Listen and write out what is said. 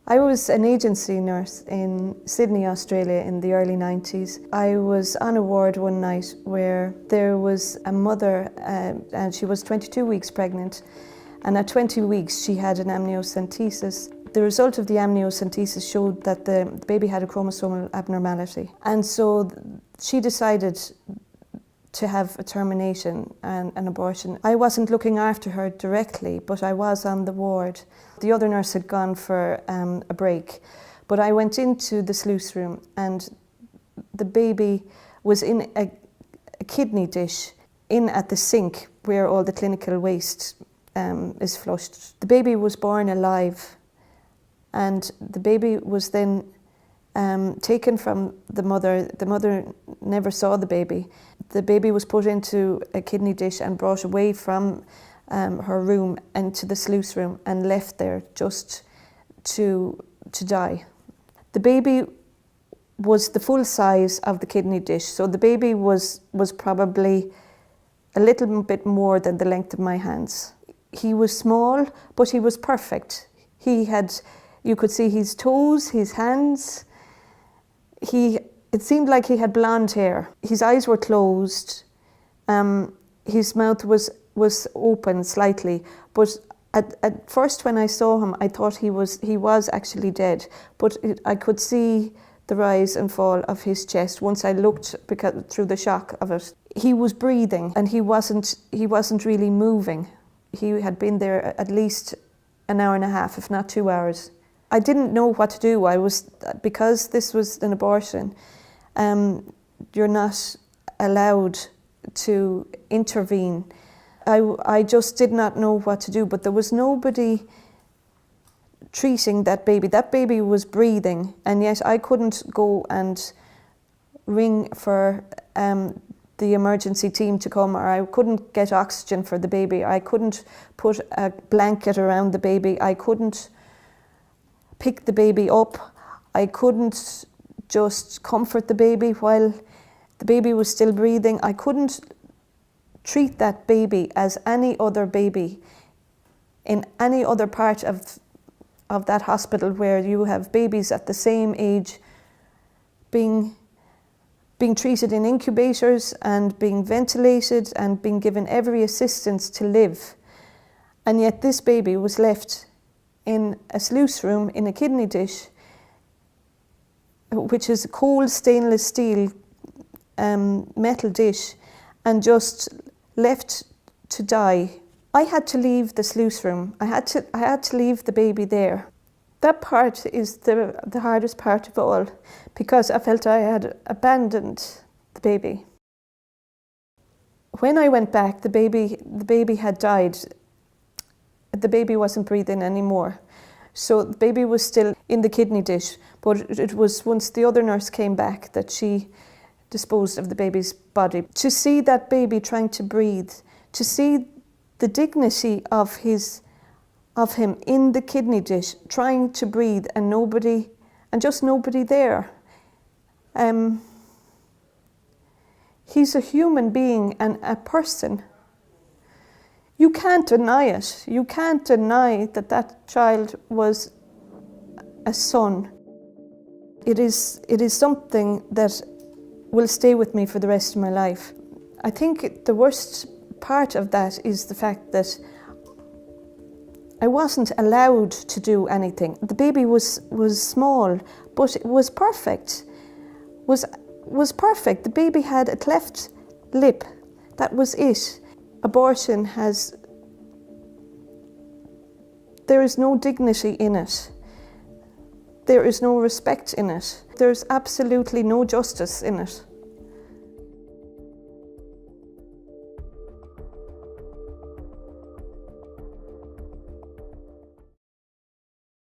I was an agency nurse in Sydney, Australia in the early 90s. I was on a ward one night where there was a mother and she was 22 weeks pregnant, and at 20 weeks she had an amniocentesis. The result of the amniocentesis showed that the baby had a chromosomal abnormality, and so she decided to have a termination and an abortion. I wasn't looking after her directly, but I was on the ward. The other nurse had gone for a break, but I went into the sluice room and the baby was in a kidney dish in at the sink where all the clinical waste is flushed. The baby was born alive, and the baby was then taken from the mother. The mother never saw the baby. The baby was put into a kidney dish and brought away from her room into the sluice room and left there just to die. The baby was the full size of the kidney dish, so the baby was probably a little bit more than the length of my hands. He was small, but he was perfect. You could see his toes, his hands. It seemed like he had blonde hair. His eyes were closed. His mouth was open slightly, but at first when I saw him, I thought he was actually dead. But I could see the rise and fall of his chest once I looked through the shock of it. He was breathing, and he wasn't really moving. He had been there at least an hour and a half, if not 2 hours. I didn't know what to do. Because this was an abortion, you're not allowed to intervene. I just did not know what to do, but there was nobody treating that baby. That baby was breathing, and yet I couldn't go and ring for the emergency team to come, or I couldn't get oxygen for the baby. I couldn't put a blanket around the baby. I couldn't pick the baby up. I couldn't just comfort the baby while the baby was still breathing. I couldn't treat that baby as any other baby in any other part of that hospital where you have babies at the same age being treated in incubators and being ventilated and being given every assistance to live. And yet this baby was left in a sluice room in a kidney dish, which is a cold stainless steel metal dish, and just left to die. I had to leave the sluice room. I had to leave the baby there. That part is the hardest part of all, because I felt I had abandoned the baby. When I went back, the baby had died. The baby wasn't breathing anymore. So the baby was still in the kidney dish, but it was once the other nurse came back that she disposed of the baby's body. To see that baby trying to breathe, to see the dignity of him in the kidney dish, trying to breathe, and just nobody there. He's a human being and a person. You can't deny it. You can't deny that child was a son. It is something that will stay with me for the rest of my life. I think the worst part of that is the fact that I wasn't allowed to do anything. The baby was small, but it was perfect. Was perfect. The baby had a cleft lip. That was it. Abortion there is no dignity in it. There is no respect in it. There's absolutely no justice in it.